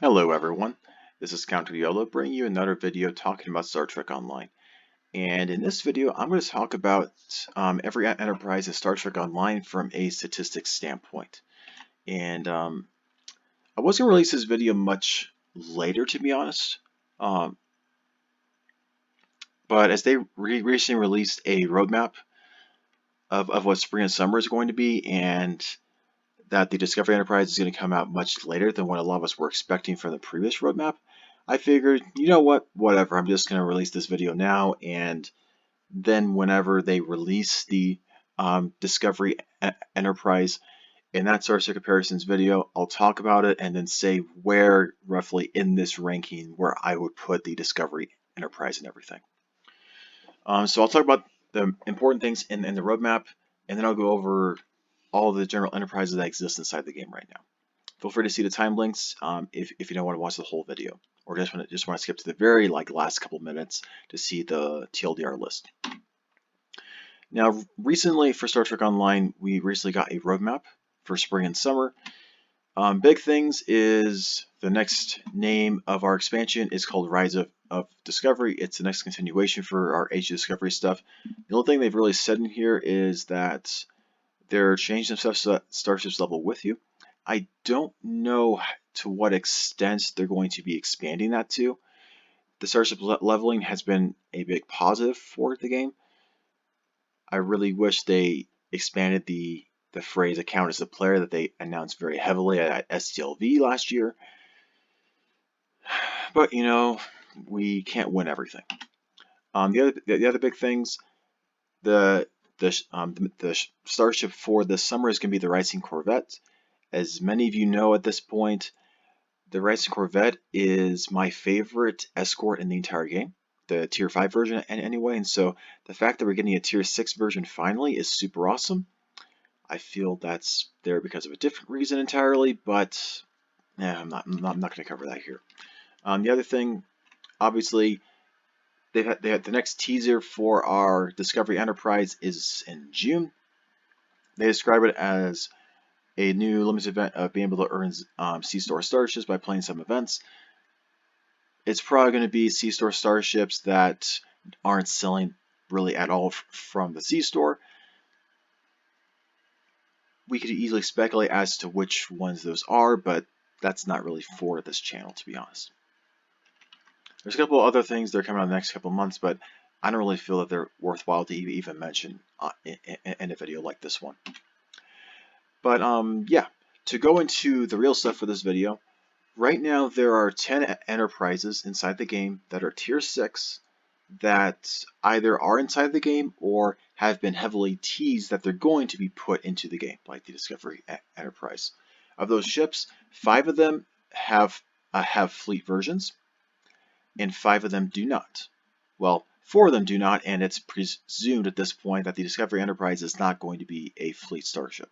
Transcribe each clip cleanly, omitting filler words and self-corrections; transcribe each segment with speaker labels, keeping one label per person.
Speaker 1: Hello everyone, this is CounterYolo bringing you another video talking about Star Trek Online. And in this video, I'm going to talk about every enterprise in Star Trek Online from a statistics standpoint. And I wasn't going to release this video much later, to be honest. Um, but as they recently released a roadmap of what spring and summer is going to be, and that the Discovery Enterprise is going to come out much later than what a lot of us were expecting from the previous roadmap, I figured, you know what, whatever, I'm just going to release this video now, and then whenever they release the Discovery Enterprise in that source of comparisons video, I'll talk about it and then say where roughly in this ranking where I would put the Discovery Enterprise and everything. So I'll talk about the important things in the roadmap, and then I'll go over all the general enterprises that exist inside the game right now. Feel free to see the time links if you don't want to watch the whole video, or just want to skip to the very last couple minutes to see the TLDR list. Now, recently for Star Trek Online, we recently got a roadmap for spring and summer. Big things is the next name of our expansion is called Rise of Discovery. It's the next continuation for our Age of Discovery stuff. The only thing they've really said in here is that they're changing stuff so that starships level with you. I don't know to what extent they're going to be expanding that to. The starship leveling has been a big positive for the game. I really wish they expanded the phrase account as a player that they announced very heavily at STLV last year. But you know, we can't win everything. The other big things, the starship for this summer is going to be the Rising Corvette. As many of you know at this point, the Rising Corvette is my favorite escort in the entire game, the Tier 5 version anyway, and so the fact that we're getting a Tier 6 version finally is super awesome. I feel that's there because of a different reason entirely, but I'm not going to cover that here. The other thing, obviously, they had the next teaser for our Discovery Enterprise is in June. They describe it as a new limited event of being able to earn C-Store starships by playing some events. It's probably going to be C-Store starships that aren't selling really at all from the C-Store. We could easily speculate as to which ones those are, but that's not really for this channel, to be honest. There's a couple other things that are coming out in the next couple months, but I don't really feel that they're worthwhile to even mention in a video like this one. But yeah, to go into the real stuff for this video, right now there are 10 enterprises inside the game that are Tier 6 that either are inside the game or have been heavily teased that they're going to be put into the game, like the Discovery Enterprise. Of those ships, 5 of them have fleet versions, and 5 of them do not. Well, 4 of them do not, and it's presumed at this point that the Discovery Enterprise is not going to be a fleet starship.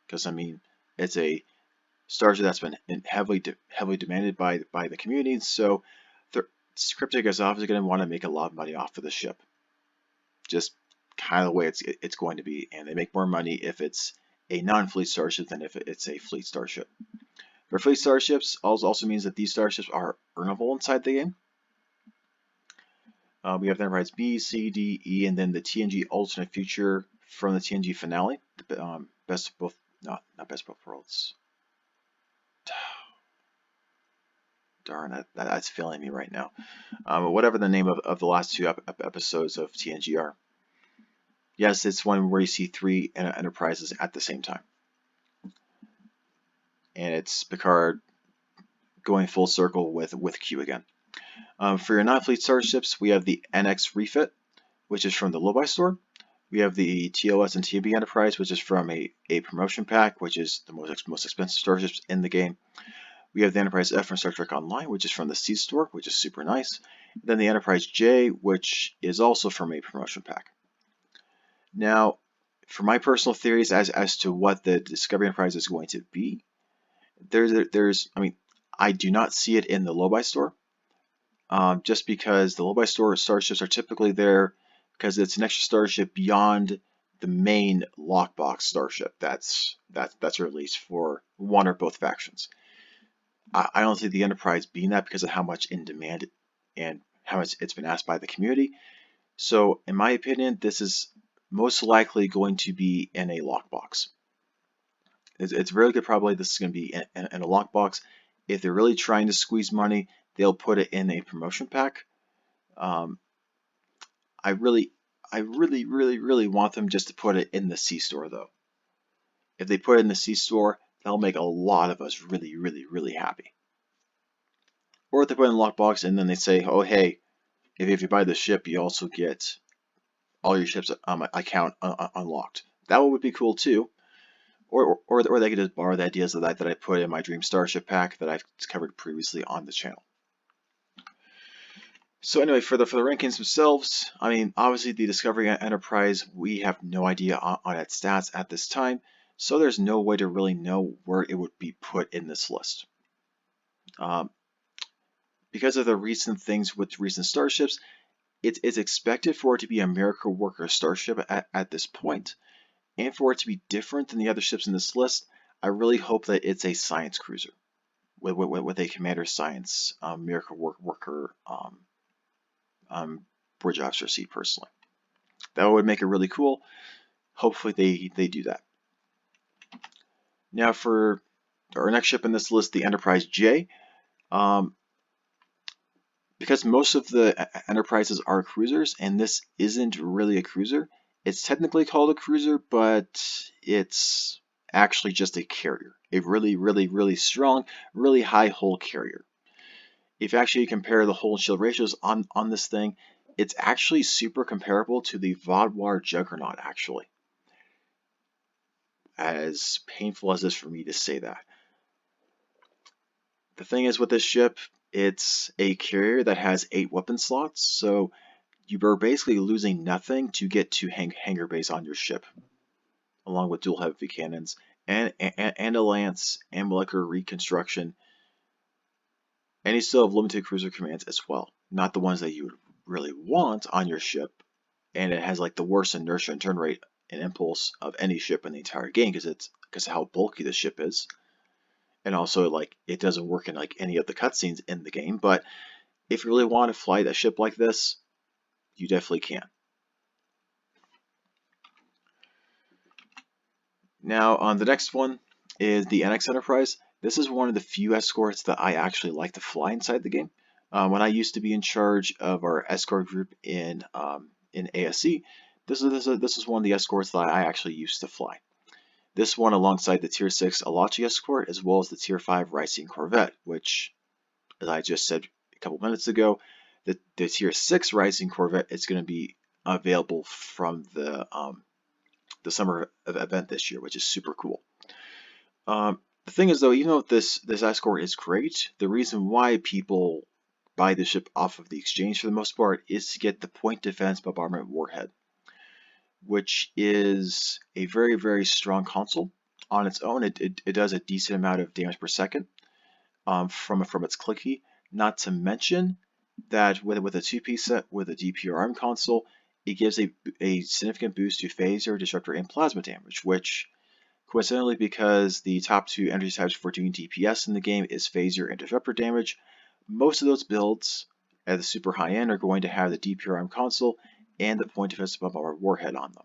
Speaker 1: Because, I mean, it's a starship that's been heavily demanded by the community, so Cryptic is obviously going to want to make a lot of money off of the ship. Just kind of the way it's going to be, and they make more money if it's a non-fleet starship than if it's a fleet starship. For fleet starships also means that these starships are earnable inside the game. We have the Enterprise-B, C, D, E, and then the TNG alternate future from the TNG finale. Best of both, not best of both worlds. Darn, that's failing me right now. Whatever the name of the last 2 episodes of TNG are. Yes, it's one where you see 3 enterprises at the same time. And it's Picard going full circle with Q again. For your non-fleet starships, we have the NX Refit, which is from the Low-Buy store. We have the TOS and TB Enterprise, which is from a promotion pack, which is the most expensive starships in the game. We have the Enterprise-F from Star Trek Online, which is from the C store, which is super nice. And then the Enterprise-J, which is also from a promotion pack. Now, for my personal theories as to what the Discovery Enterprise is going to be, I mean, I do not see it in the Low-Buy store, just because the Low-Buy store starships are typically there because it's an extra starship beyond the main lockbox starship that's released for one or both factions. I don't see the Enterprise being that because of how much in demand and how much it's been asked by the community. So in my opinion, this is most likely going to be in a lockbox. It's very good probably this is going to be in a lockbox. If they're really trying to squeeze money, they'll put it in a promotion pack. Um, I really, really want them just to put it in the C store though. If they put it in the C store, that'll make a lot of us really happy. Or if they put it in the lockbox and then they say, oh hey, if you buy the ship, you also get all your ships account unlocked. That would be cool too. Or they could just borrow the ideas of that I put in my Dream Starship pack that I've covered previously on the channel. So anyway, for the rankings themselves, I mean, obviously the Discovery Enterprise, we have no idea on its stats at this time, so there's no way to really know where it would be put in this list. Because of the recent things with recent starships, it's expected for it to be a miracle worker starship at this point, and for it to be different than the other ships in this list. I really hope that it's a science cruiser with a commander science miracle worker bridge officer seat personally. That would make it really cool. Hopefully they do that. Now for our next ship in this list, the Enterprise-J. Because most of the Enterprises are cruisers, and this isn't really a cruiser. It's technically called a cruiser, but it's actually just a carrier. A really strong, really high hull carrier. If actually you compare the hull and shield ratios on this thing, it's actually super comparable to the Vodwar Juggernaut, actually. As painful as it is for me to say that. The thing is with this ship, it's a carrier that has 8 weapon slots, so you are basically losing nothing to get to hangar base on your ship, along with dual heavy cannons and a lance and molecular reconstruction. And you still have limited cruiser commands as well, not the ones that you would really want on your ship. And it has like the worst inertia and turn rate and impulse of any ship in the entire game because of how bulky the ship is. And also, like, it doesn't work in like any of the cutscenes in the game. But if you really want to fly a ship like this, you definitely can. Now, on the next one is the NX Enterprise. This is one of the few escorts that I actually like to fly inside the game. When I used to be in charge of our escort group in ASC, this is one of the escorts that I actually used to fly. This one alongside the Tier 6 Alachi escort, as well as the Tier 5 Rising Corvette, which, as I just said a couple minutes ago, the Tier 6 Rising Corvette is going to be available from the summer event this year, which is super cool. The thing is though, even though this escort is great, the reason why people buy the ship off of the exchange for the most part is to get the Point Defense Bombardment Warhead, which is a very strong console. On its own, it does a decent amount of damage per second from its clicky. Not to mention that with a 2-piece set with a DPRM console, it gives a significant boost to phaser, disruptor, and plasma damage, which coincidentally, because the top 2 energy types for doing DPS in the game is phaser and disruptor damage, most of those builds at the super high end are going to have the DPRM console and the Point Defense Bombardment Warhead on them.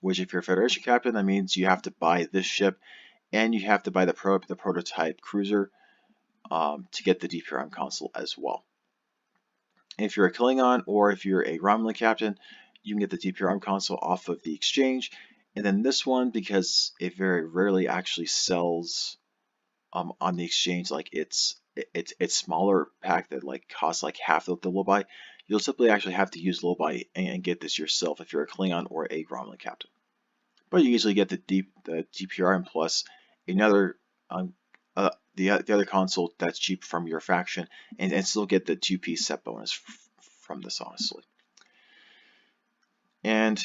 Speaker 1: Which, if you're a Federation captain, that means you have to buy this ship and you have to buy the prototype cruiser to get the DPRM console as well. And if you're a Klingon or if you're a Romulan captain, you can get the DPRM console off of the exchange. And then this one, because it very rarely actually sells on the exchange, like it's smaller pack that like costs like half of the low buy, you'll simply actually have to use low buy and get this yourself if you're a Klingon or a Romulan captain. But you usually get the DPRM plus another the other console that's cheap from your faction, and still get the 2-piece set bonus from this, honestly. And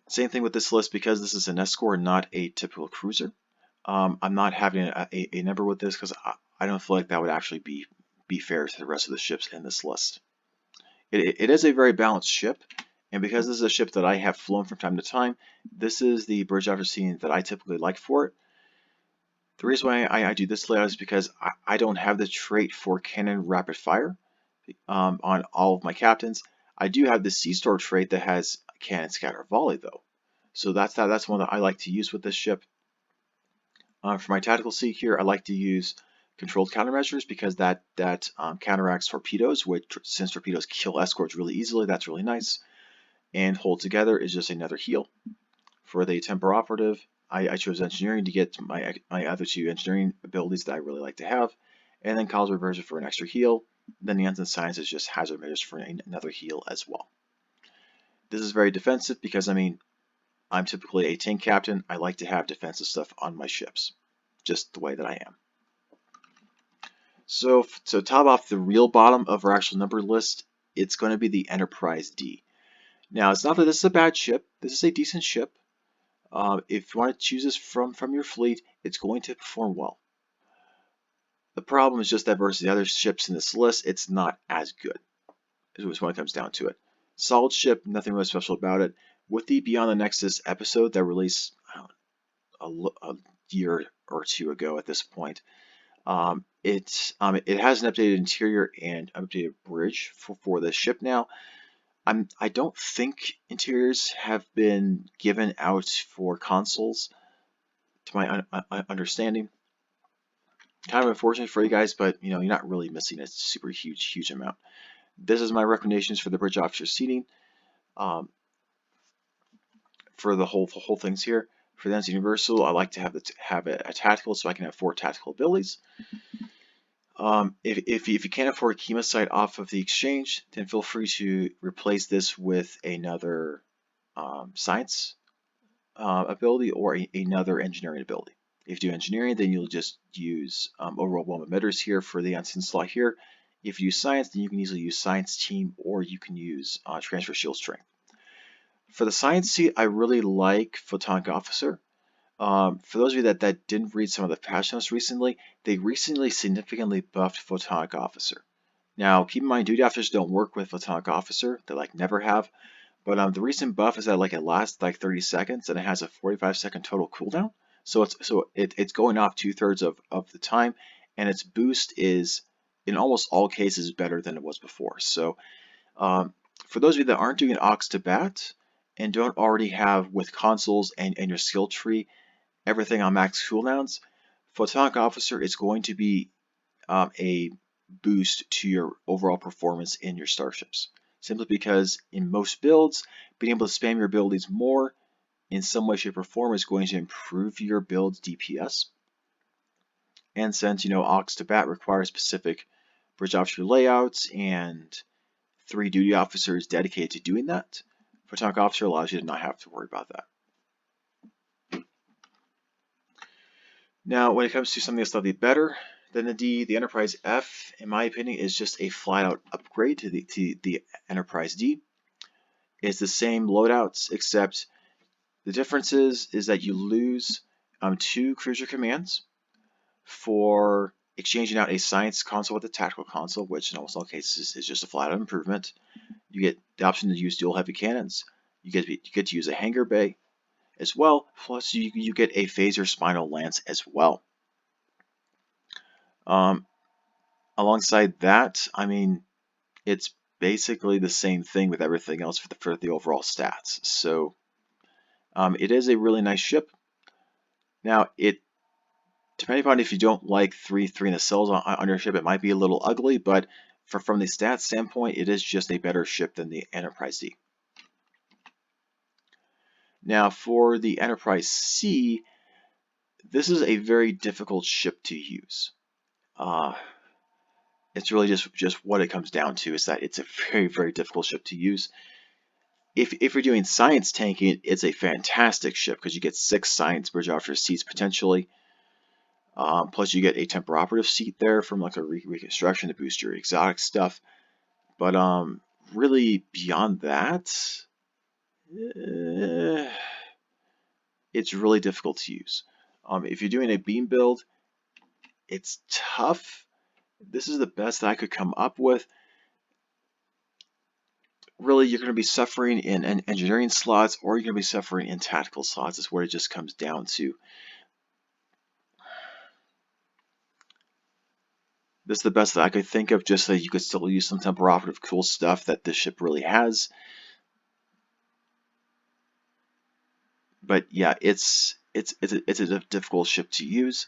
Speaker 1: same thing with this list, because this is an escort, not a typical cruiser. I'm not having a number with this because I don't feel like that would actually be fair to the rest of the ships in this list. It is a very balanced ship, and because this is a ship that I have flown from time to time, this is the bridge officer scene that I typically like for it. The reason why I do this layout is because I don't have the trait for Canon Rapid Fire on all of my captains. I do have the C-Store trait that has Canon Scatter Volley though. So that's one that I like to use with this ship. For my tactical seat here, I like to use controlled countermeasures because that counteracts torpedoes, which since torpedoes kill escorts really easily, that's really nice. And hold together is just another heal. For the temper operative, I chose engineering to get my other two engineering abilities that I really like to have, and then cause reversion for an extra heal. Then the ensign science is just hazard measures for another heal as well. This is very defensive because I'm typically a tank captain. I like to have defensive stuff on my ships, just the way that I am. So to top off the real bottom of our actual number list, it's going to be the Enterprise-D. Now, it's not that this is a bad ship. This is a decent ship. If you want to choose this from your fleet, it's going to perform well. The problem is just that versus the other ships in this list, it's not as good, is when it comes down to it. Solid ship, nothing really special about it. With the Beyond the Nexus episode that released a year or two ago at this point, it has an updated interior and updated bridge for the ship now. I don't think interiors have been given out for consoles, to my understanding. Kind of unfortunate for you guys, but you're not really missing a super huge amount. This is my recommendations for the bridge officer seating. For the whole things here. For the Ensign Universal, I like to have a tactical, so I can have 4 tactical abilities. If you can't afford a Kima site off of the exchange, then feel free to replace this with another science ability or another engineering ability. If you do engineering, then you'll just use overwhelm emitters here for the ensign slot here. If you use science, then you can easily use science team, or you can use transfer shield strength. For the science seat, I really like photonic officer. For those of you that didn't read some of the patch notes recently, they recently significantly buffed photonic officer. Now, keep in mind, duty officers don't work with photonic officer; they never have. But the recent buff is that it lasts 30 seconds and it has a 45-second total cooldown. So it's going off 2/3 of the time, and its boost is in almost all cases better than it was before. So for those of you that aren't doing aux to bat and don't already have with consoles and your skill tree everything on max cooldowns, photonic officer is going to be a boost to your overall performance in your starships. Simply because in most builds, being able to spam your abilities more in some way, shape, or form is going to improve your build's DPS. And since aux to bat requires specific bridge officer layouts and 3 duty officers dedicated to doing that, photonic officer allows you to not have to worry about that. Now, when it comes to something that's slightly better than the D, the Enterprise-F, in my opinion, is just a flat-out upgrade to the Enterprise-D. It's the same loadouts, except the difference is that you lose 2 cruiser commands for exchanging out a science console with a tactical console, which in almost all cases is just a flat-out improvement. You get the option to use dual heavy cannons. You get to use a hangar bay as well, plus you get a phaser spinal lance as well. Alongside that, it's basically the same thing with everything else for the overall stats. So it is a really nice ship. Now, depending upon if you don't like 3 nacelles on your ship, it might be a little ugly, but from the stats standpoint, it is just a better ship than the Enterprise-D. Now, for the Enterprise-C, this is a very difficult ship to use. It's really just what it comes down to, is that it's a very difficult ship to use. If you're doing science tanking, it's a fantastic ship because you get 6 science bridge officer seats potentially. Plus you get a temper operative seat there from a reconstruction to boost your exotic stuff. But really beyond that, it's really difficult to use. If you're doing a beam build, it's tough. This is the best that I could come up with. Really, you're going to be suffering in engineering slots, or you're going to be suffering in tactical slots. Is what it just comes down to. This is the best that I could think of, just so you could still use some temporal operative cool stuff that this ship really has. But yeah, it's a difficult ship to use.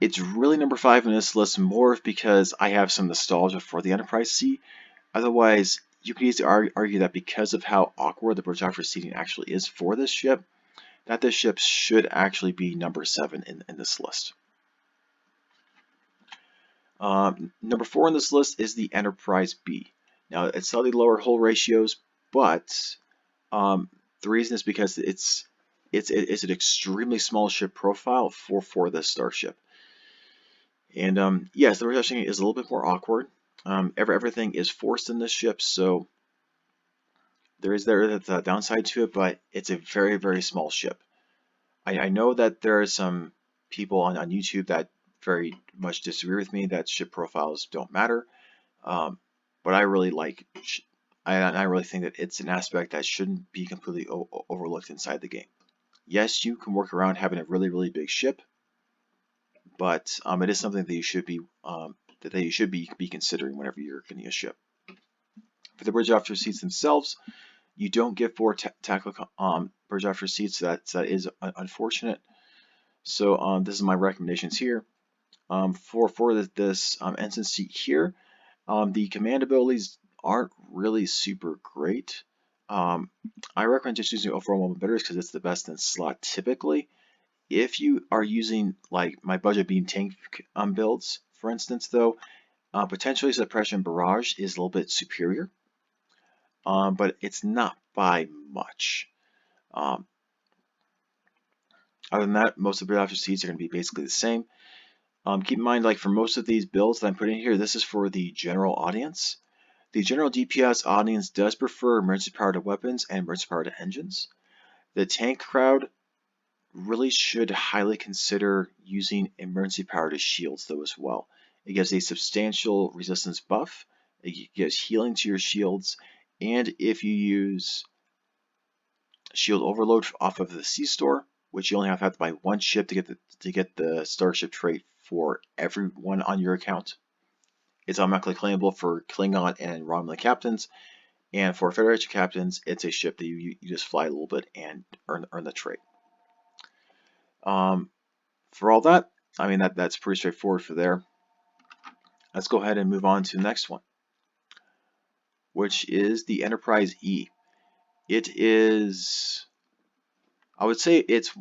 Speaker 1: It's really number 5 on this list more because I have some nostalgia for the Enterprise-C. Otherwise, you can easily argue that because of how awkward the bridge after seating actually is for this ship, that this ship should actually be number 7 in this list. Number 4 on this list is the Enterprise-B. Now, it's slightly lower hull ratios, but the reason is because it's an extremely small ship profile for this starship. And yes, the reception is a little bit more awkward. Everything is forced in this ship, so there's a downside to it, but it's a very, very small ship. I know that there are some people on YouTube that very much disagree with me that ship profiles don't matter, but I really I really think that it's an aspect that shouldn't be completely overlooked inside the game. Yes, you can work around having a really, really big ship, but it is something that you should be considering whenever you're getting a ship. For the bridge officer seats themselves, you don't get 4 tactical bridge officer seats. That is unfortunate. So this is my recommendations here. For this ensign seat here, the command abilities aren't really super great. I recommend just using overall moment bitters because it's the best in slot typically. If you are using like my budget beam tank builds, for instance, though, potentially suppression barrage is a little bit superior, but it's not by much. Other than that, most of the officer seats are going to be basically the same. Keep in mind, like for most of these builds that I'm putting here, this is for the general audience. The general DPS audience does prefer emergency power to weapons and emergency power to engines. The tank crowd really should highly consider using emergency power to shields though as well. It gives a substantial resistance buff, it gives healing to your shields, and if you use shield overload off of the C-store, which you only have to buy 1 ship to get the starship trait for everyone on your account, it's automatically claimable for Klingon and Romulan captains, and for Federation captains, it's a ship that you just fly a little bit and earn the trait. For all that, I mean that's pretty straightforward for there. Let's go ahead and move on to the next one, which is the Enterprise-E. It is, I would say it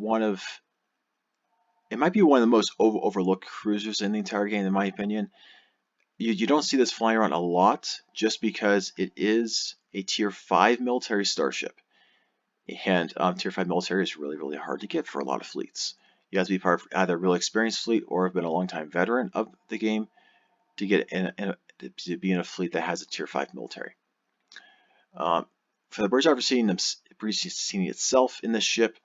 Speaker 1: might be one of the most overlooked cruisers in the entire game, in my opinion. You don't see this flying around a lot just because it is a Tier 5 military starship. And Tier 5 military is really, really hard to get for a lot of fleets. You have to be part of either a really experienced fleet or have been a long-time veteran of the game to get to be in a fleet that has a Tier 5 military. For the bridge officer seating itself in this ship,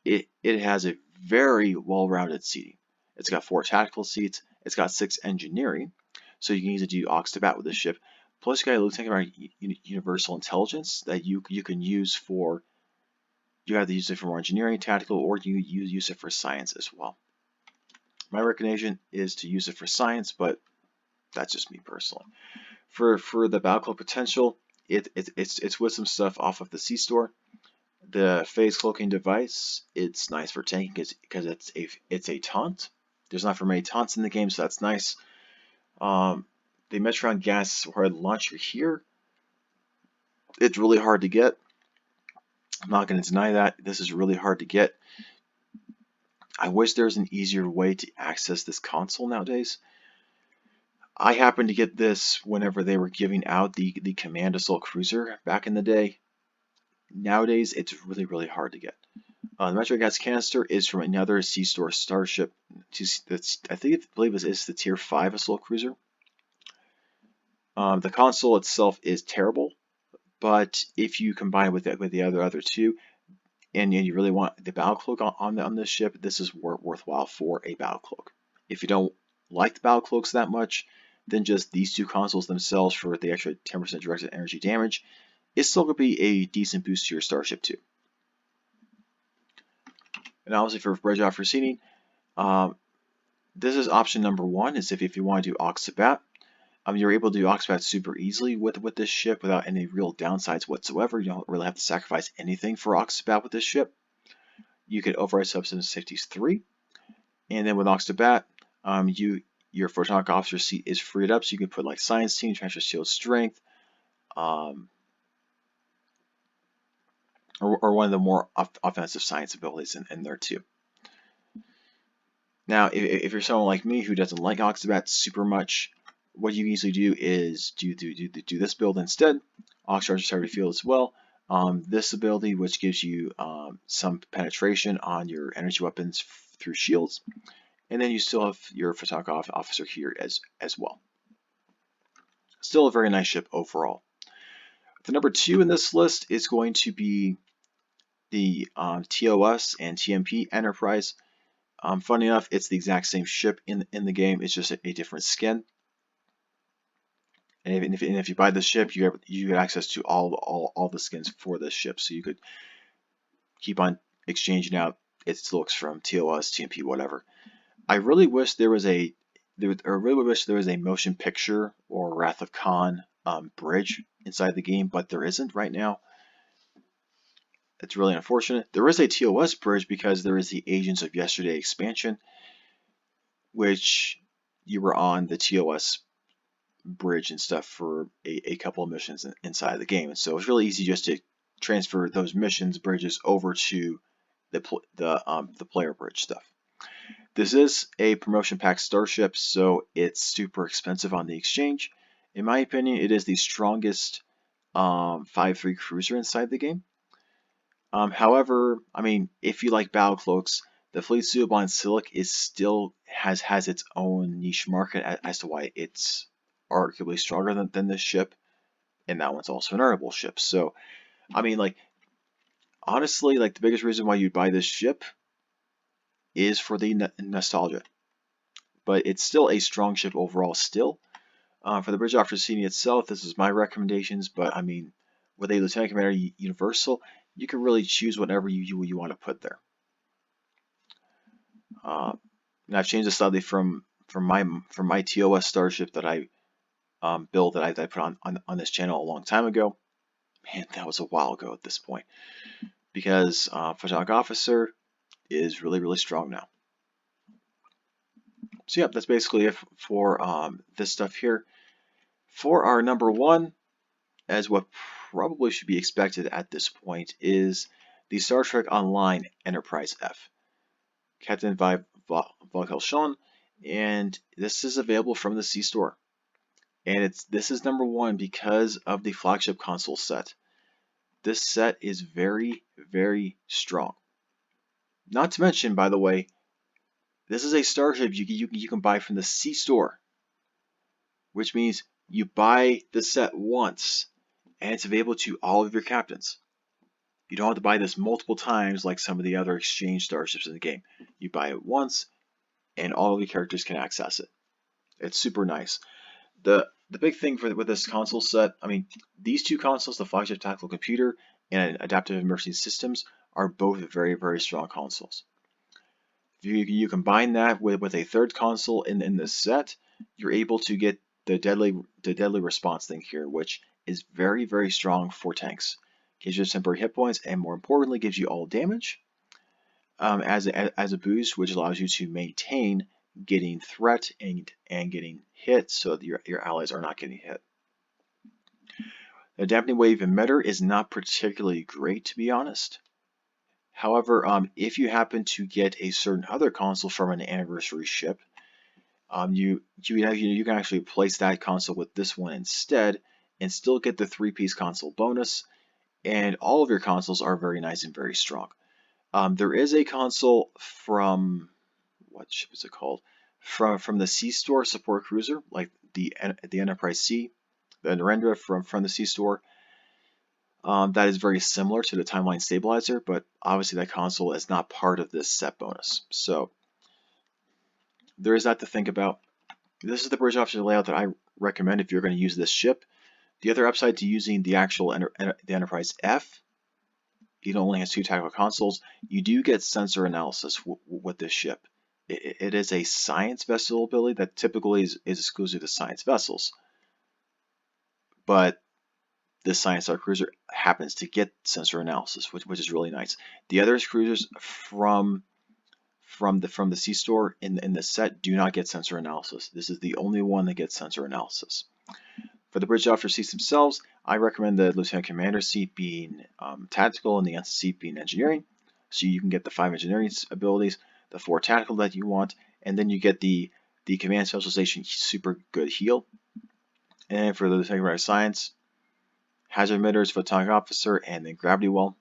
Speaker 1: it has a very well-rounded seating. It's got 4 tactical seats. It's got 6 engineering, so you can easily do aux to bat with this ship. Plus, you got a lieutenant universal intelligence that you can use for. You have to use it for more engineering, tactical, or you use it for science as well. My recommendation is to use it for science, but that's just me personally. For the battlecloak potential, it's with some stuff off of the C-store. The phase cloaking device, it's nice for tanking because it's a taunt. There's not very many taunts in the game, so that's nice. The Metron gas launcher here, it's really hard to get. I'm not going to deny that. This is really hard to get. I wish there was an easier way to access this console nowadays. I happened to get this whenever they were giving out the Command Assault Cruiser back in the day. Nowadays, it's really, really hard to get. The Metro gas canister is from another C-store starship. I believe it's the Tier 5 Assault Cruiser. The console itself is terrible, but if you combine with the other two, and you really want the battle cloak on this ship, this is worthwhile for a battle cloak. If you don't like the battle cloaks that much, then just these 2 consoles themselves for the extra 10% directed energy damage is still going to be a decent boost to your starship too. And obviously for bridge officer seating, this is option number 1, is if you want to do aux to bat. You're able to do Oxbat super easily with this ship without any real downsides whatsoever. You don't really have to sacrifice anything for Oxbat with this ship. You can override Subsystem Safeties 3, and then with Oxbat, your photonic officer seat is freed up, so you can put like Science Team, Transfer Shield Strength, or one of the more offensive science abilities in there too. Now, if you're someone like me who doesn't like Oxbat super much, what you usually do is do this build instead. Oxcharge Target Field as well. This ability, which gives you some penetration on your energy weapons through shields, and then you still have your photonic officer here as well. Still a very nice ship overall. The number 2 in this list is going to be the TOS and TMP Enterprise. Funny enough, it's the exact same ship in the game. It's just a different skin. And if you buy this ship, you get access to all the skins for this ship. So you could keep on exchanging out its looks from TOS, TMP, whatever. I really wish there was a motion picture or Wrath of Khan bridge inside the game, but there isn't right now. It's really unfortunate. There is a TOS bridge because there is the Agents of Yesterday expansion, which you were on the TOS bridge and stuff for a couple of missions inside the game. And so it's really easy just to transfer those missions bridges over to the player bridge stuff. This is a promotion pack starship, so it's super expensive on the exchange. In my opinion, it is the strongest 5-3 cruiser inside the game. However, I mean, if you like battle cloaks, the Fleet Suitable on Silic has its own niche market as to why it's arguably stronger than this ship, and that one's also an earnable ship. So, I mean, like, honestly, like, the biggest reason why you'd buy this ship is for the nostalgia. But it's still a strong ship overall still. For the Bridge Officer Seating itself, this is my recommendations, but I mean, with a Lieutenant Commander Universal, you can really choose whatever you want to put there. And I've changed this slightly from my TOS starship that I build that I put on this channel a long time ago. Man, that was a while ago at this point, because Photonic Officer is really strong now. So yeah, that's basically it for this stuff here. For our number 1, as what probably should be expected at this point, is the Star Trek Online Enterprise-F. Captain Valkelshon, and this is available from the C-Store. And this is number 1 because of the flagship console set. This set is very strong. Not to mention, by the way, this is a starship you can buy from the C-Store, which means you buy the set once, and it's available to all of your captains. You don't have to buy this multiple times like some of the other exchange starships in the game. You buy it once, and all of the characters can access it. It's super nice. The big thing with this console set, I mean, these two consoles, the flagship tactical computer and adaptive emergency systems, are both very strong consoles. If you combine that with a third console in this set, you're able to get the deadly response thing here, which is very strong for tanks. Gives you temporary hit points, and more importantly, gives you all damage as a boost, which allows you to maintain getting threat and getting hit, so that your allies are not getting hit. The dampening wave emitter is not particularly great, to be honest. However, if you happen to get a certain other console from an anniversary ship, you can actually place that console with this one instead, and still get the 3-piece console bonus. And all of your consoles are very nice and very strong. There is a console from, what ship is it called? From the C-Store support cruiser, like the Enterprise-C, the Narendra from the C-Store. That is very similar to the Timeline Stabilizer, but obviously that console is not part of this set bonus. So there is that to think about. This is the bridge officer layout that I recommend if you're going to use this ship. The other upside to using the actual the Enterprise-F, it only has 2 tactical consoles. You do get sensor analysis with this ship. It is a science vessel ability that typically is exclusive to science vessels. but this Science Star cruiser happens to get sensor analysis, which is really nice. The other cruisers from the C store in the set do not get sensor analysis. This is the only one that gets sensor analysis. For the bridge officer seats themselves, I recommend the Lieutenant Commander seat being tactical and the Ensign seat being engineering. So you can get the 5 engineering abilities, the 4 tactical that you want, and then you get the command specialization super good heal. And for the Lieutenant Commander Science, hazard emitters, photonic officer, and then gravity well.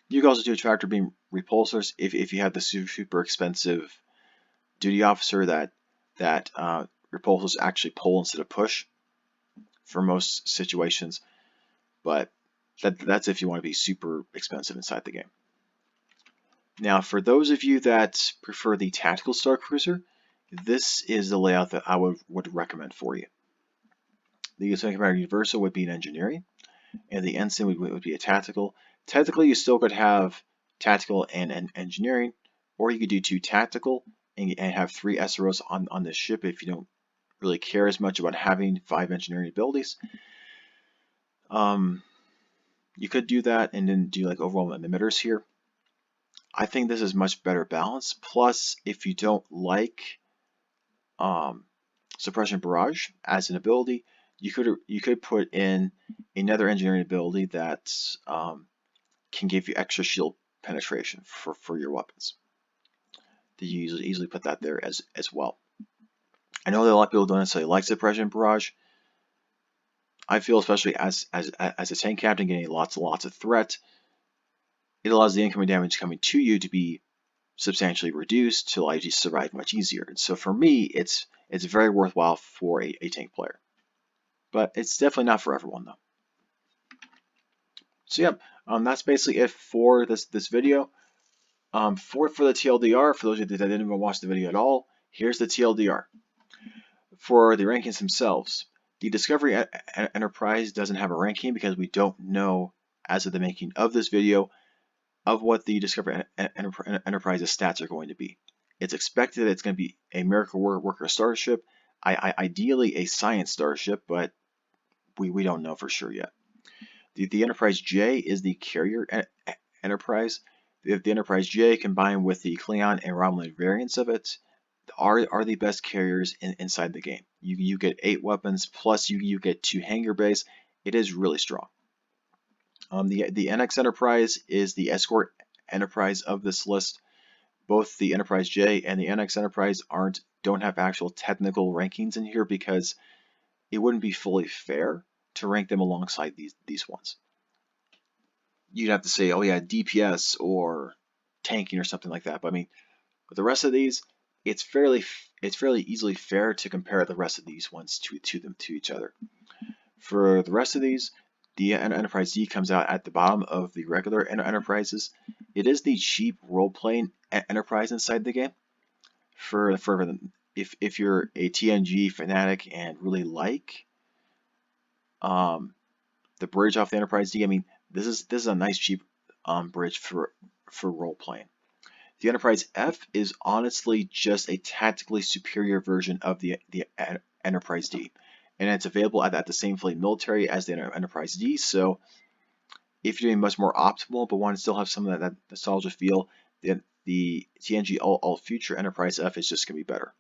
Speaker 1: You can also do tractor beam repulsors if you have the super expensive duty officer that repulsors actually pull instead of push for most situations, but that's if you want to be super expensive inside the game. Now, for those of you that prefer the tactical Star Cruiser, this is the layout that I would recommend for you. The Lieutenant Commander Universal would be an engineering, and the Ensign would be a tactical. Technically, you still could have tactical and engineering, or you could do 2 tactical and have 3 SROs on the ship if you don't really care as much about having 5 engineering abilities. You could do that and then do like overall emitters here. I think this is much better balance. Plus, if you don't like suppression barrage as an ability, you could put in another engineering ability that can give you extra shield penetration for your weapons. You easily put that there as well. I know that a lot of people don't necessarily like suppression barrage. I feel, especially as a tank captain getting lots and lots of threat, it allows the incoming damage coming to you to be substantially reduced to allow you to survive much easier. And so for me, it's very worthwhile for a tank player. But it's definitely not for everyone though. So yeah, that's basically it for this video. For the TLDR, for those of you that didn't even watch the video at all, here's the TLDR. For the rankings themselves, the Discovery Enterprise doesn't have a ranking because we don't know, as of the making of this video, of what the Discovery Enterprise's stats are going to be. It's expected that it's going to be a miracle worker starship, ideally a science starship, but we don't know for sure yet. The Enterprise-J is the carrier Enterprise. The Enterprise-J combined with the Klingon and Romulan variants of it are the best carriers inside the game. You get 8 weapons, plus you get 2 hangar bays. It is really strong. The NX Enterprise is the escort enterprise of this list. Both the Enterprise-J and the NX Enterprise don't have actual technical rankings in here because it wouldn't be fully fair to rank them alongside these ones. You'd have to say, oh yeah, DPS or tanking or something like that. But I mean, with the rest of these, it's fairly easily fair to compare the rest of these ones to each other. For the rest of these, the Enterprise-D comes out at the bottom of the regular Enterprises. It is the cheap role-playing Enterprise inside the game. If you're a TNG fanatic and really like the bridge off the Enterprise-D, I mean, this is a nice cheap bridge for role-playing. The Enterprise-F is honestly just a tactically superior version of the Enterprise-D, and it's available at the same fleet military as the Enterprise-D. So if you're doing much more optimal but want to still have some of that nostalgia feel, then the TNG all future Enterprise-F is just going to be better.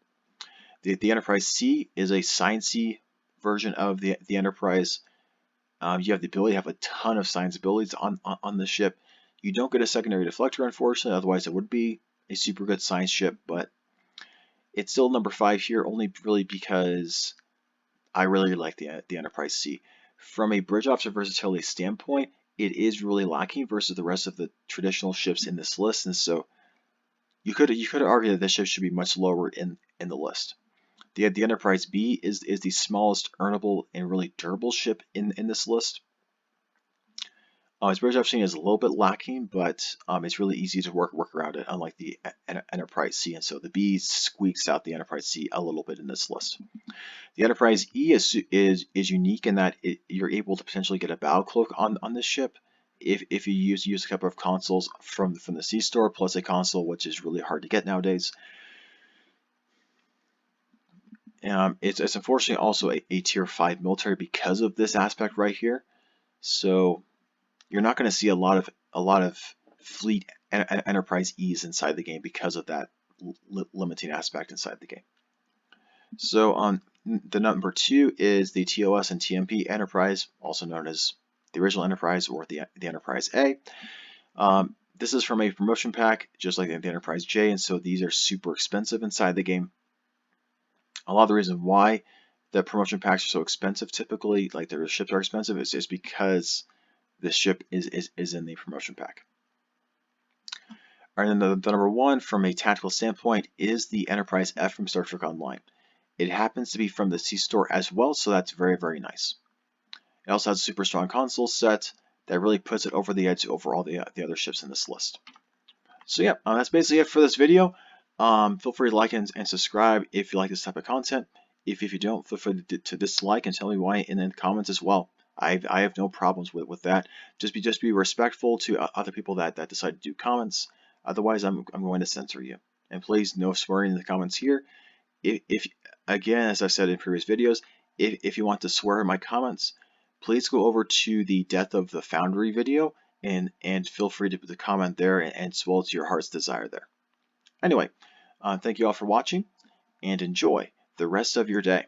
Speaker 1: The Enterprise-C is a sciencey version of the Enterprise. You have the ability to have a ton of science abilities on the ship. You don't get a secondary deflector, unfortunately, otherwise it would be a super good science ship, but it's still number 5 here, only really because I really like the Enterprise-C. From a bridge officer versatility standpoint, it is really lacking versus the rest of the traditional ships in this list, and so you could argue that this ship should be much lower in the list. The Enterprise-B is the smallest earnable and really durable ship in this list. Its bridge officer is a little bit lacking, but it's really easy to work around it, unlike the Enterprise-C, and so the B squeaks out the Enterprise-C a little bit in this list. The Enterprise-E is unique in that you're able to potentially get a battle cloak on this ship if you use a couple of consoles from the C store, plus a console, which is really hard to get nowadays. It's unfortunately also a tier 5 military because of this aspect right here. So you're not going to see a lot of fleet Enterprise E's inside the game because of that limiting aspect inside the game. So on the number 2 is the TOS and TMP Enterprise, also known as the original Enterprise or the Enterprise-A. This is from a promotion pack, just like the Enterprise-J, and so these are super expensive inside the game. A lot of the reason why the promotion packs are so expensive typically, like their ships are expensive, is because this ship is in the promotion pack. All right, and the number 1 from a tactical standpoint is the Enterprise-F from Star Trek Online. It happens to be from the C store as well, so that's very, very nice. It also has a super strong console set that really puts it over the edge over all the other ships in this list. So yeah, that's basically it for this video. Feel free to like and subscribe if you like this type of content. If you don't, feel free to dislike and tell me why in the comments as well. I have no problems with that. Just be respectful to other people that decide to do comments. Otherwise, I'm going to censor you. And please, no swearing in the comments here. If again, as I've said in previous videos, if you want to swear in my comments, please go over to the Death of the Foundry video and feel free to comment there and swell to your heart's desire there. Anyway, thank you all for watching and enjoy the rest of your day.